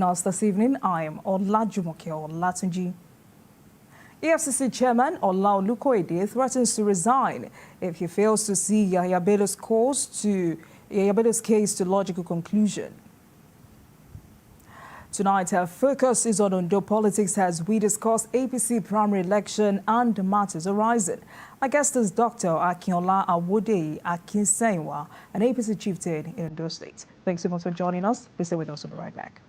Us this evening, I am Olajumoke Olatunji. EFCC Chairman Ola Olukoyede threatens to resign if he fails to see Yahaya Bello's case to logical conclusion. Tonight, our focus is on Ondo politics as we discuss APC primary election and matters arising. My guest is Dr. Akinwunmi Akinsenwa, an APC chieftain in Ondo State. Thanks so much for joining us. Please stay with us. We'll be right back.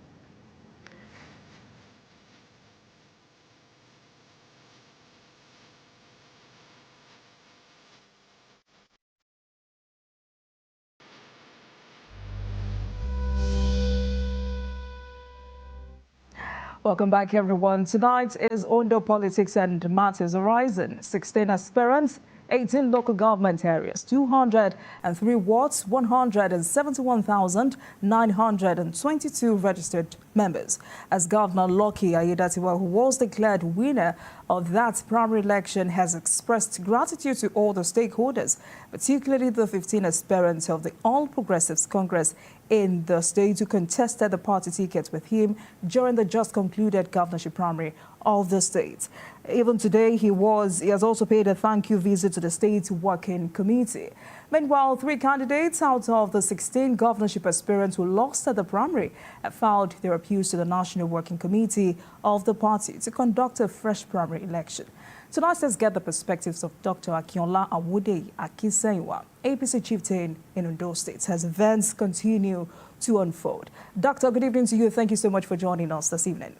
Welcome back, everyone. Tonight is Ondo politics and matters arising. 16 aspirants, 18 local government areas, 203 wards, 171,922 registered members. As Governor Lucky Aiyedatiwa, who was declared winner of that primary election, has expressed gratitude to all the stakeholders, particularly the 15 aspirants of the All Progressives Congress in the state who contested the party ticket with him during the just concluded governorship primary of the state. Even today, he has also paid a thank you visit to the state working committee. Meanwhile, 3 candidates out of the 16 governorship aspirants who lost at the primary have filed their appeals to the National Working Committee of the party to conduct a fresh primary election. Tonight, let's get the perspectives of Dr. Akinwunmi Akinsenwa, APC chieftain in Ondo State, as events continue to unfold. Doctor, good evening to you. Thank you so much for joining us this evening.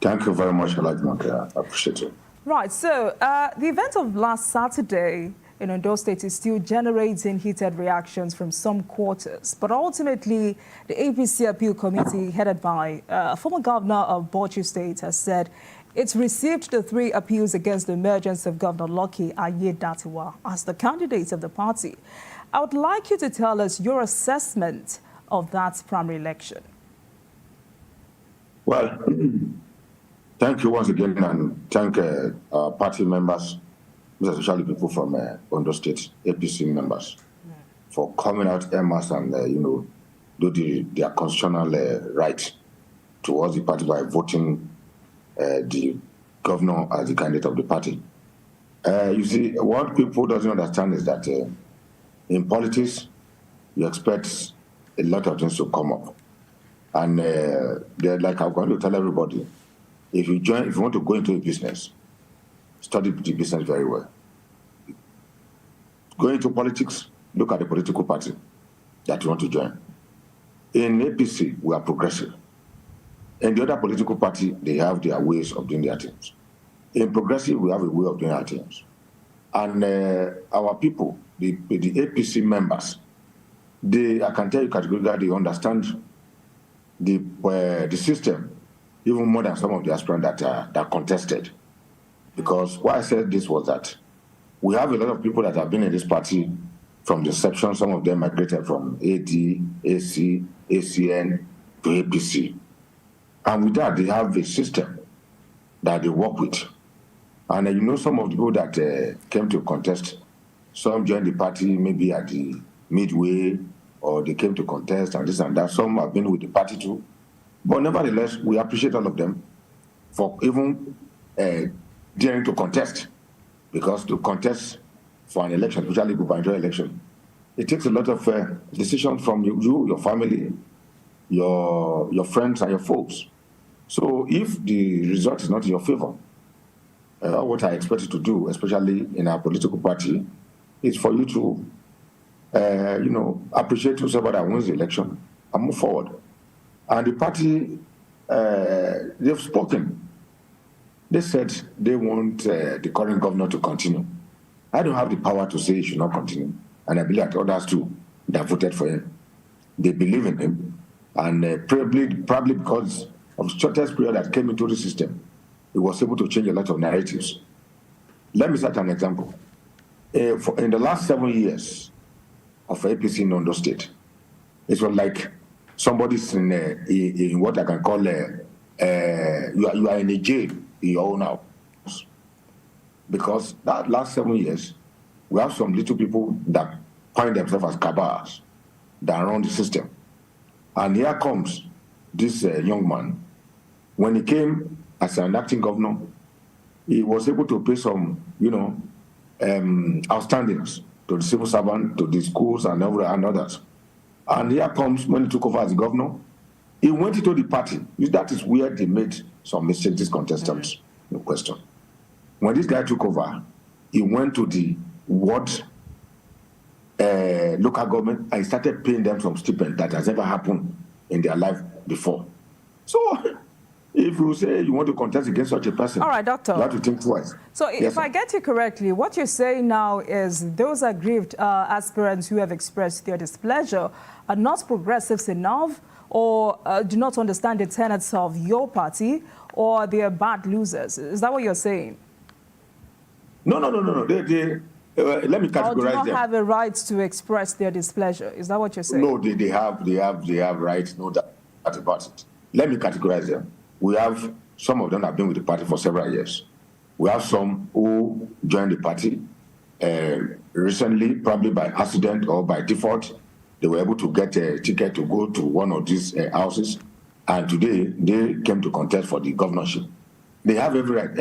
Thank you very much, Olajumoke. I appreciate it. Right, so the event of last Saturday in Ondo State is still generating heated reactions from some quarters. But ultimately, the APC Appeal Committee, headed by former governor of Bauchi State, has said it's received the 3 appeals against the emergence of Governor Lucky Aiyedatiwa as the candidate of the party. I would like you to tell us your assessment of that primary election. Well, thank you once again, and thank our party members, especially people from Ondo State, APC members, for coming out en masse and, do their constitutional right towards the party by voting the governor as the candidate of the party. You see, what people doesn't understand is that in politics, you expect a lot of things to come up. And they're like, I'm going to tell everybody, if you want to go into a business, study the business very well. Go into politics, look at the political party that you want to join. In APC, we are progressive. In the other political party, they have their ways of doing their things. In progressive, we have a way of doing our things. And our people, the APC members, I can tell you categorically, they understand the system even more than some of the aspirants that contested. Because why I said this was that we have a lot of people that have been in this party from the inception. Some of them migrated from AD, AC, ACN to APC. And with that, they have a system that they work with. And some of the people that came to contest, some joined the party maybe at the midway, or they came to contest and this and that. Some have been with the party too. But nevertheless, we appreciate all of them for even daring to contest. Because to contest for an election, especially gubernatorial election, it takes a lot of decisions from you, your family, your friends and your folks. So if the result is not in your favor, what I expect you to do, especially in our political party, is for you to, appreciate whoever that wins the election and move forward. And the party, they've spoken. They said they want the current governor to continue. I don't have the power to say he should not continue. And I believe that others too that voted for him. They believe in him. And probably because of the shortest period that came into the system, he was able to change a lot of narratives. Let me set an example. In the last 7 years of APC in Ondo State, it was like somebody's in what I can call you are in a jail in your own house. Because that last 7 years, we have some little people that find themselves as cabals that run the system. And here comes this young man, when he came as an acting governor, he was able to pay some, outstandings to the civil servant, to the schools, and others. And here comes, when he took over as governor, he went into the party. That is where they made some mistakes, these contestants, no question. When this guy took over, he went to the ward local government and he started paying them some stipend that has never happened in their life before. So, if you say you want to contest against such a person, all right, Doctor, you have to think twice. So if I get you correctly, what you're saying now is those aggrieved aspirants who have expressed their displeasure are not progressives enough, or do not understand the tenets of your party, or they are bad losers. Is that what you're saying? No. Let me categorize them. Or do not have a right to express their displeasure. Is that what you're saying? No, they have rights. No doubt about it. Let me categorize them. We have some of them have been with the party for several years. We have some who joined the party recently, probably by accident or by default. They were able to get a ticket to go to one of these houses, and today they came to contest for the governorship. They have every right.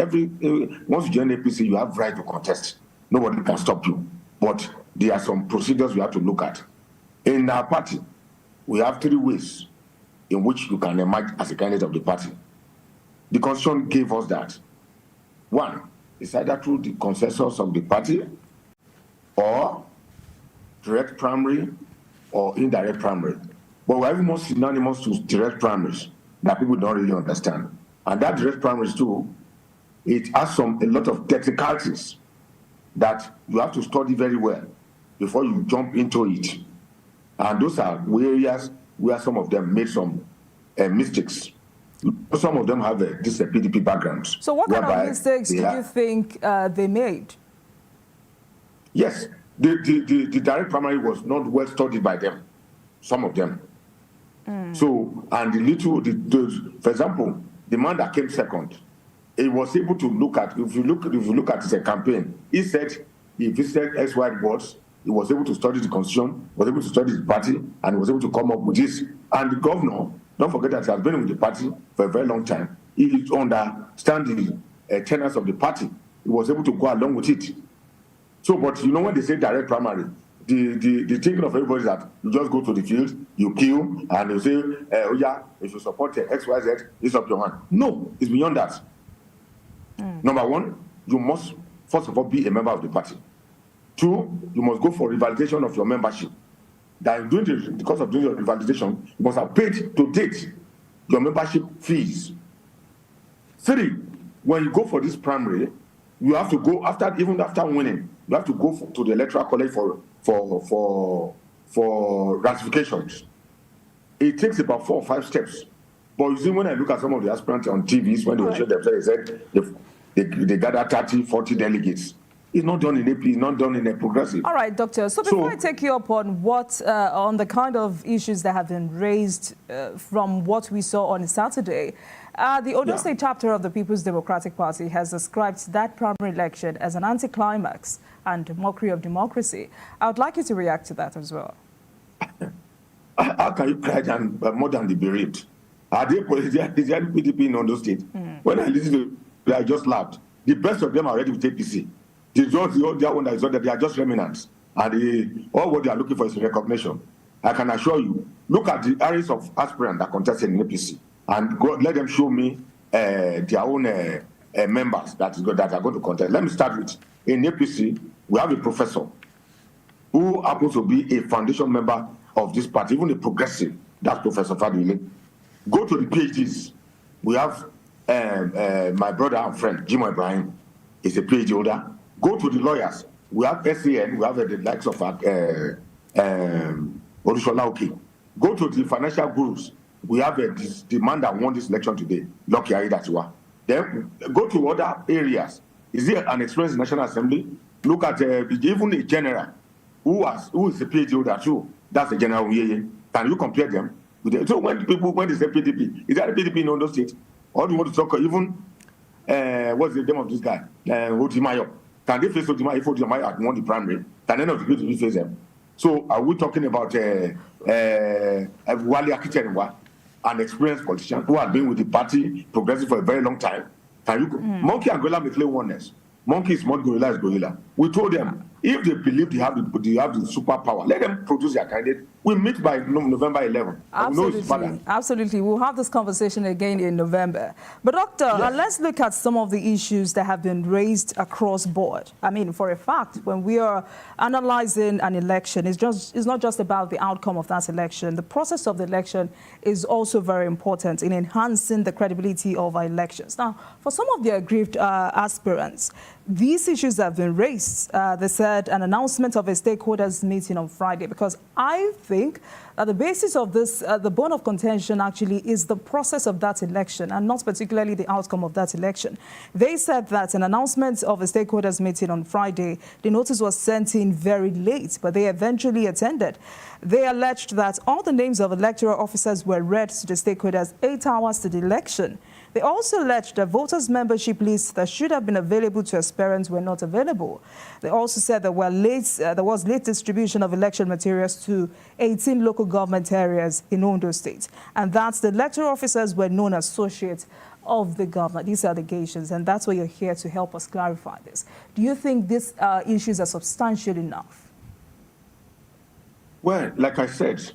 Once you join APC, you have right to contest. Nobody can stop you. But there are some procedures we have to look at. In our party, we have 3 ways in which you can emerge as a candidate of the party. The Constitution gave us that. 1, is either through the consensus of the party, or direct primary, or indirect primary. But we're even more synonymous to direct primaries that people don't really understand. And that direct primaries too, it has a lot of technicalities that you have to study very well before you jump into it. And those are areas where some of them made some mistakes. Some of them have this PDP background. So what kind of mistakes do you think they made? Yes, the direct primary was not well studied by them, some of them. So, and for example, the man that came second, he was able to look at, if you look at his campaign, he said he visited ex-white boards, he was able to study the Constitution, was able to study the party, and he was able to come up with this. And the governor, don't forget that he has been with the party for a very long time. He understands the tenets of the party. He was able to go along with it. So, but when they say direct primary, the thinking of everybody is that you just go to the field, you kill, and you say, oh yeah, if you support XYZ, it's up your hand. No, it's beyond that. Number 1, you must, first of all, be a member of the party. 2, you must go for revalidation of your membership. That because of doing your revalidation, you must have paid to date your membership fees. 3, when you go for this primary, you have to go even after winning. You have to go to the electoral college for ratifications. It takes about 4 or 5 steps. But you see, when I look at some of the aspirants on TVs, when they show themselves, they said they gather 30, 40 delegates. It's not done in AP, it's not done in a progressive. All right, Doctor. So before I take you up on on the kind of issues that have been raised from what we saw on Saturday, the Ondo State chapter of the People's Democratic Party has described that primary election as an anticlimax and mockery of democracy. I would like you to react to that as well. How can you cry more than the bereaved? Are they PDP in Ondo State? When I listened to it, I just laughed. The best of them are already with APC. The other one that is that they are just remnants. And all what they are looking for is recognition. I can assure you, look at the areas of aspirants that contested in APC and let them show me their own members that are going to contest. Let me start with, in APC, we have a professor who happens to be a foundation member of this party, even a progressive, that's Professor Fadwile. Go to the PhDs. We have my brother and friend, Jimo Ibrahim, is a PhD holder. Go to the lawyers. We have SAN, we have the likes of Odushola Oki. Go to the financial gurus. We have the man that won this election today, Lucky Aiyedatiwa. Then go to other areas. Is there an experienced National Assembly? Look at even a general who is a PhD holder too. That's a general. Can you compare them? So when they say PDP, is that a PDP in Ondo State? Or do you want to talk even, what's the name of this guy? Otimayo. Can they face Otimayo if Otimayo had won the primary? Can any of the PDP face them? So are we talking about Wale Akitenwa an experienced politician who has been with the party progressive for a very long time. Can you monkey and gorilla may claim oneness. Monkey is not gorilla, is gorilla. We told them if they believe they have the superpower, let them produce their candidate. We meet by November 11th. Absolutely, absolutely. We'll have this conversation again in November. But Doctor, let's look at some of the issues that have been raised across board. I mean, for a fact, when we are analyzing an election, it's not just about the outcome of that election. The process of the election is also very important in enhancing the credibility of our elections. Now, for some of the aggrieved aspirants, these issues have been raised. They said an announcement of a stakeholders meeting on Friday, because I think that the basis of this, the bone of contention actually is the process of that election and not particularly the outcome of that election. They said that an announcement of a stakeholders meeting on Friday, the notice was sent in very late, but they eventually attended. They alleged that all the names of electoral officers were read to the stakeholders 8 hours to the election. They also alleged that voters' membership lists that should have been available to aspirants were not available. They also said there was late distribution of election materials to 18 local government areas in Ondo State, and that the electoral officers were known as associates of the government. These are allegations, and that's why you're here to help us clarify this. Do you think these issues are substantial enough? Well, like I said,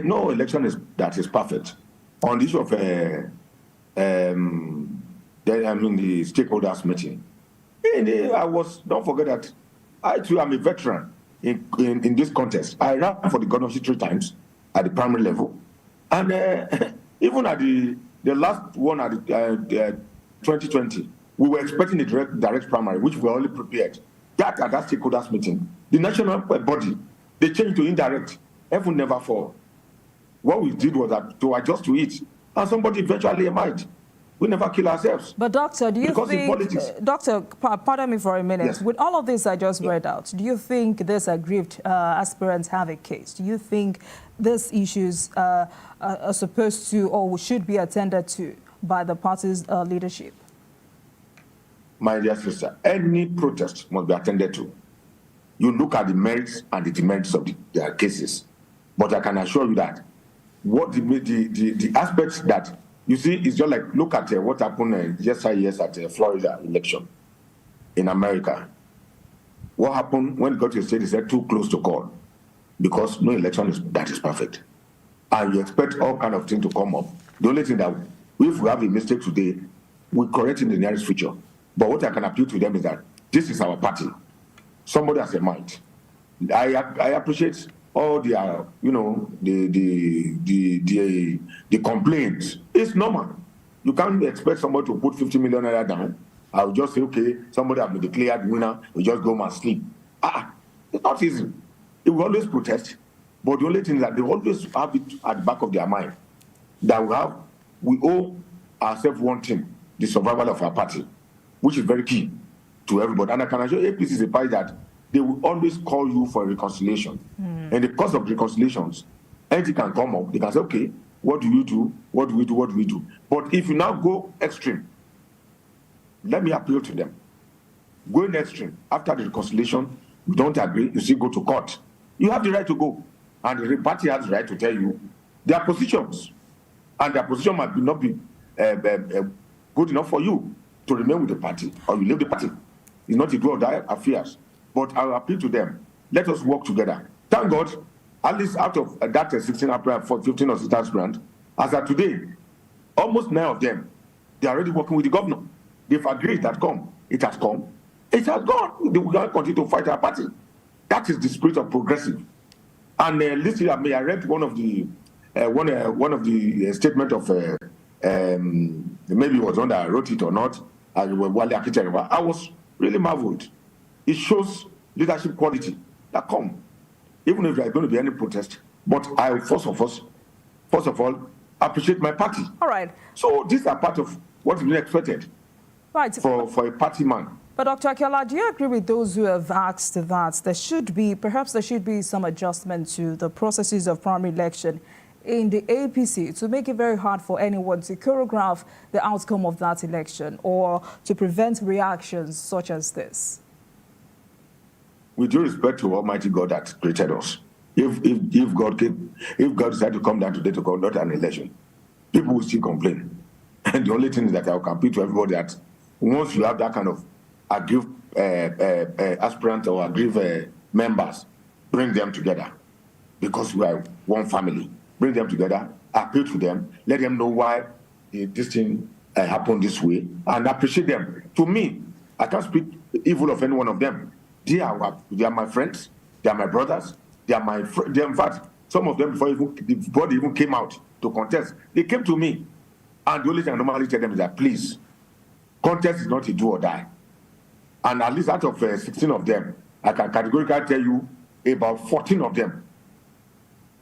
no election is perfect. On the issue of the stakeholders meeting, don't forget that I too am a veteran in this contest. I ran for the governorship 3 times at the primary level, and even at the last one at the 2020, we were expecting a direct primary, which we were only prepared. At that stakeholders meeting, the national body, they changed to indirect. Heaven never fall. What we did was to adjust to it, and somebody eventually might. We never kill ourselves. But Doctor, do you think, Doctor, pardon me for a minute, yes. With all of this I just read out, do you think these aggrieved aspirants have a case? Do you think these issues are supposed to or should be attended to by the party's leadership? My dear sister, any protest must be attended to. You look at the merits and the demerits of their cases. But I can assure you that what the aspects that you see is just like, look at what happened yesterday at the Florida election in America. What happened when it got to the state, they said too close to call, because no election that is perfect. And you expect all kind of things to come up. The only thing that, if we have a mistake today, we correct in the nearest future. But what I can appeal to them is that this is our party. Somebody has a mind. I appreciate all the the complaints. It's normal. You can't expect somebody to put 50 million naira down. I'll just say, okay, somebody has been declared winner, we just go home and sleep. It's not easy. They will always protest, but the only thing is that they always have it at the back of their mind that we owe ourselves one thing, the survival of our party, which is very key to everybody. And I can assure APC is a party that they will always call you for a reconciliation. And the cost of reconciliations, anything can come up. They can say, okay, what do you do? What do we do? What do we do? But if you now go extreme, let me appeal to them. Going extreme, after the reconciliation, you don't agree, you still go to court. You have the right to go. And the party has the right to tell you their positions. And their position might not be good enough for you to remain with the party, or you leave the party. It's not a do or die affairs. But I will appeal to them. Let us work together. Thank God, at least out of that 16 April, 15 or 16 brand, as of today, almost 9 of them, they are already working with the governor. They've agreed that it has come. It has gone. They will continue to fight our party. That is the spirit of progressive. And this year, I read one of the statement of maybe it was one that I wrote it or not. I was really marveled. It shows leadership quality that come, even if there is going to be any protest. But I first of all appreciate my party. All right. So these are part of what is being expected, right, for a party man. But Dr. Akiola, do you agree with those who have asked that perhaps there should be some adjustment to the processes of primary election in the APC to make it very hard for anyone to choreograph the outcome of that election or to prevent reactions such as this? With due respect to Almighty God that created us, if God decided to come down today to conduct an election, people will still complain. And the only thing is that I will compete to everybody that once you have that kind of aggrieved aspirant or aggrieved members, bring them together because we are one family. Bring them together, appeal to them, let them know why this thing happened this way, and appreciate them. To me, I can't speak evil of any one of them. They are my friends, they are my brothers, they are my friends. In fact, some of them, before the body even came out to contest, they came to me. And the only thing I normally tell them is that, please, contest is not a do or die. And at least out of 16 of them, I can categorically tell you about 14 of them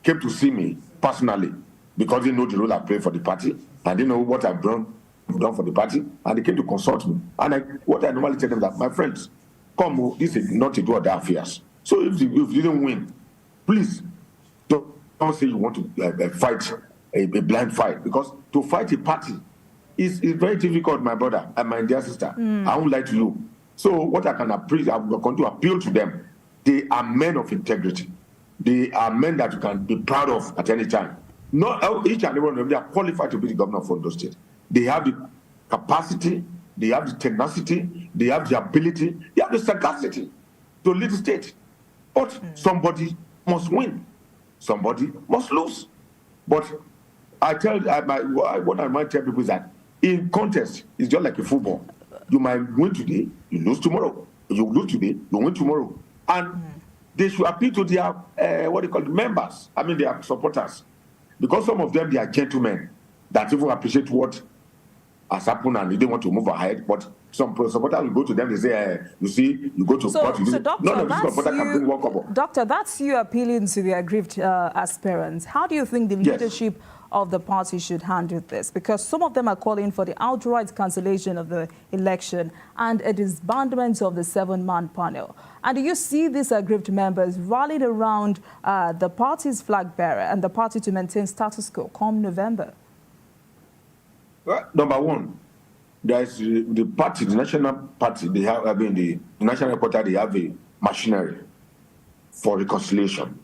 came to see me personally because they know the role I play for the party and they know what I've done for the party, and they came to consult me. And what I normally tell them is that, my friends, come, this is not a do or die affairs. So if you didn't win, please don't say you want to fight a blind fight, because to fight a party is very difficult, my brother and my dear sister. I won't lie to you. So what I can appreciate, I'm going to appeal to them. They are men of integrity. They are men that you can be proud of at any time. Not each and every one of them, they are qualified to be the governor of Ondo State. They have the capacity, they have the tenacity, they have the ability, they have the sagacity to lead the state. But somebody must win. Somebody must lose. But what I might tell people is that in contest, it's just like a football. You might win today, you lose tomorrow. You lose today, you win tomorrow. And they should appeal to their, members, their supporters. Because some of them, they are gentlemen that even appreciate what has happened and they want to move ahead. But some supporters will go to them, they say, you see, you go to court. So doctor, none of these supporters can bring one couple. Doctor, that's you appealing to the aggrieved aspirants. How do you think the leadership of the party should handle this? Because some of them are calling for the outright cancellation of the election and a disbandment of the 7-man panel. And do you see these aggrieved members rallying around the party's flag bearer and the party to maintain status quo come November? Well, number one, there's the party, the national party, they have, the national reporter, they have a machinery for reconciliation.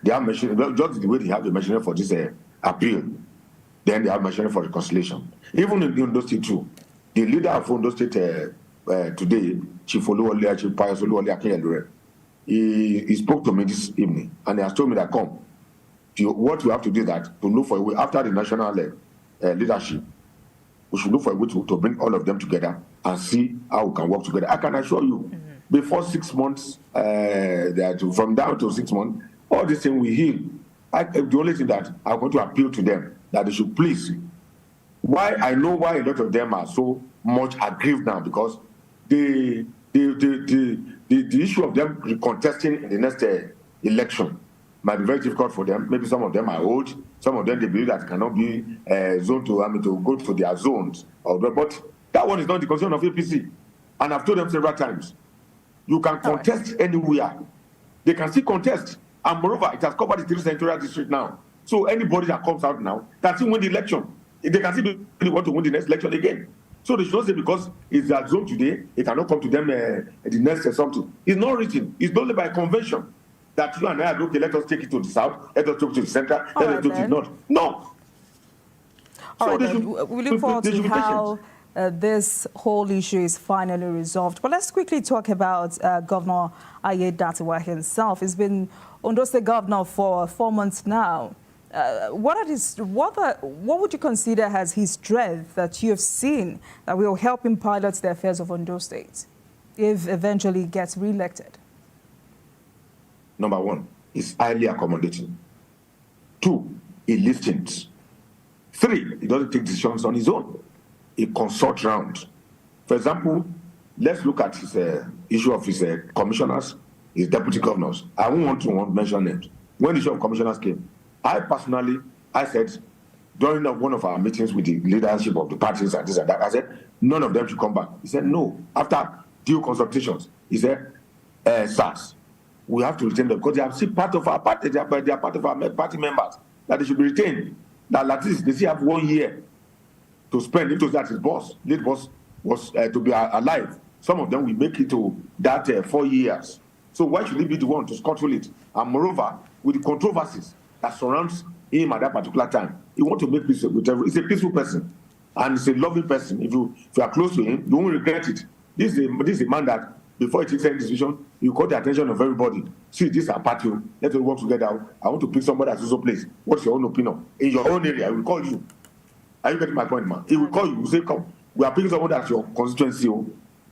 They have machinery, just the way they have the machinery for this appeal, then they have machinery for reconciliation. Even in Ondo State too, the leader of Ondo State today, Chief Oluwole, Chief Pius Oluwole Akinwunmi, he spoke to me this evening, and he has told me that what we have to do is that to look for a way after the national leadership. We should look for a way to bring all of them together and see how we can work together. I can assure you, before 6 months, from down to 6 months, all this thing will heal. The only thing that I'm going to appeal to them, that they should please. I know why a lot of them are so much aggrieved now, because the issue of them contesting in the next election might be very difficult for them. Maybe some of them are old. Some of them, they believe that cannot be zoned to go to their zones. But that one is not the concern of APC. And I've told them several times, you can contest anywhere. They can still contest. And moreover, it has covered the 3 Central District now. So anybody that comes out now can still win the election. They can still want to win the next election again. So they should not say because it's that zone today, it cannot come to them the next or something. It's not written. It's only by convention that you and I are okay, let us take it to the south, let us take it to the center, let us take it to the north. No. All right, we look forward to how this whole issue is finally resolved. But let's quickly talk about Governor Aiyedatiwa himself. He's been Ondo State governor for 4 months now. What would you consider as his strength that you have seen that will help him pilot the affairs of Ondo State if eventually he gets re-elected? Number one, he's highly accommodating. 2, he listens. 3, he doesn't take decisions on his own. He consults round. For example, let's look at his issue of his commissioners, his deputy governors. I won't want to mention names. When the issue of commissioners came, I said, during one of our meetings with the leadership of the parties and this and that, I said, none of them should come back. He said, no. After due consultations, he said, SARS, we have to retain them because they are still part of our party. They are part of our party members. That they should be retained. That at least they still have 1 year to spend. It was that his boss, lead boss, was to be alive. Some of them will make it to that 4 years. So why should he be the one to scuttle it? And moreover, with the controversies that surrounds him at that particular time, He wants to make peace with everyone. He's a peaceful person, and he's a loving person. If you are close to him, you won't regret it. This is a man that, before he takes any decision, you call the attention of everybody. See, this is our party. Let's all work together. I want to pick somebody at social place. What's your own opinion? In your own area, I will call you. Are you getting my point, man? He will call you. He will say, come, we are picking someone that's your constituency.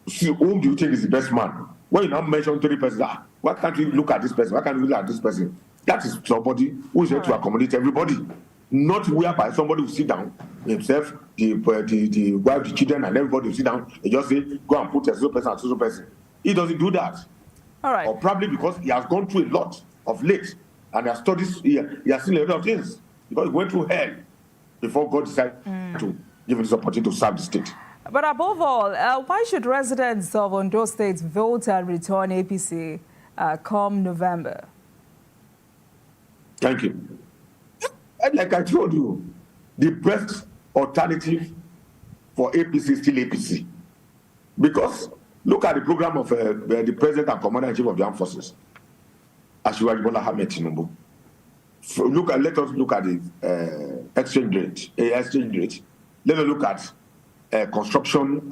See, whom do you think is the best man? When you now mention 3 persons, why can't we look at this person? Why can't we look at this person? That is somebody who is here to accommodate everybody. Not whereby somebody will sit down himself, the wife, the children, and everybody will sit down and just say, go and put a social person and social person. He doesn't do that. All right. Or probably because he has gone through a lot of late and has studied, he has seen a lot of things. Because he went through hell before God decided to give him this opportunity to serve the state. But above all, why should residents of Ondo State vote and return APC come November? Thank you. Like I told you, the best alternative for APC is still APC. Because look at the program of the President and Commander-in-Chief of the Armed Forces, Bola Ahmed Tinubu. Let us look at the exchange rate. Let us look at construction,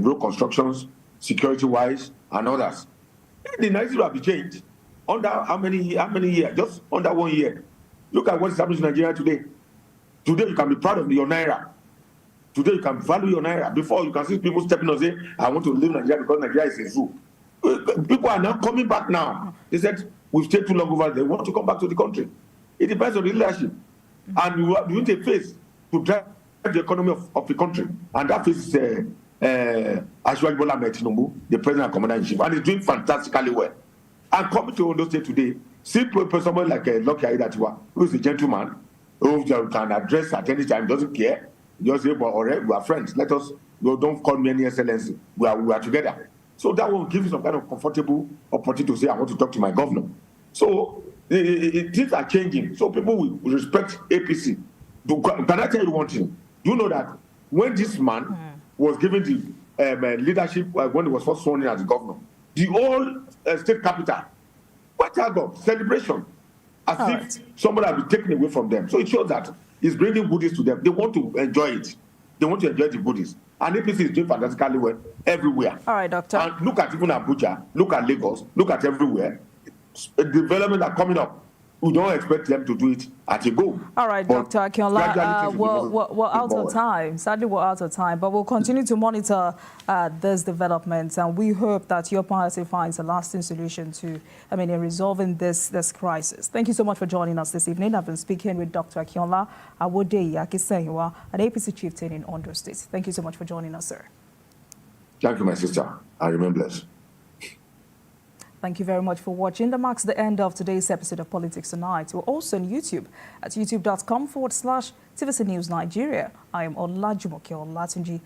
road constructions, security-wise, and others. The narrative will be changed under how many years? Just under 1 year. Look at what is happening in Nigeria today. Today you can be proud of your naira. Today you can value your naira. Before you can see people stepping and say, I want to leave Nigeria because Nigeria is a zoo. People are now coming back now. They said, we've stayed too long over there. They want to come back to the country. It depends on the leadership. And you need a face to drive the economy of the country. And that face is Bola Ahmed Tinubu, the President and Commander-in-Chief. And he's doing fantastically well. And coming to Ondo State today, see someone like Lucky Aiyedatiwa, who is a gentleman, who can address at any time, doesn't care. Just say, but already we are friends. Let us, don't call me any excellency. We are together. So that will give you some kind of comfortable opportunity to say, I want to talk to my governor. So things are changing. So people will respect APC. Can I tell you one thing? Do you know that when this man was given the leadership, when he was first sworn in as the governor, the whole state capital, what celebration, as if somebody has been taken away from them. So it shows that it's bringing goodies to them. They want to enjoy it. They want to enjoy the goodies. And APC is doing fantastically well everywhere. All right, Doctor. And look at even Abuja, look at Lagos, look at everywhere. Development are coming up. We don't expect them to do it at a go. All right, but Dr. Akinwunmi, we're out of time. Sadly, we're out of time. But we'll continue to monitor this development. And we hope that your party finds a lasting solution to, in resolving this crisis. Thank you so much for joining us this evening. I've been speaking with Dr. Ambode, an APC chieftain in Ondo State. Thank you so much for joining us, sir. Thank you, my sister. I remain blessed. Thank you very much for watching. That marks the end of today's episode of Politics Tonight. We're also on YouTube at youtube.com/TVC News Nigeria. I am Olajumoke Olatunji.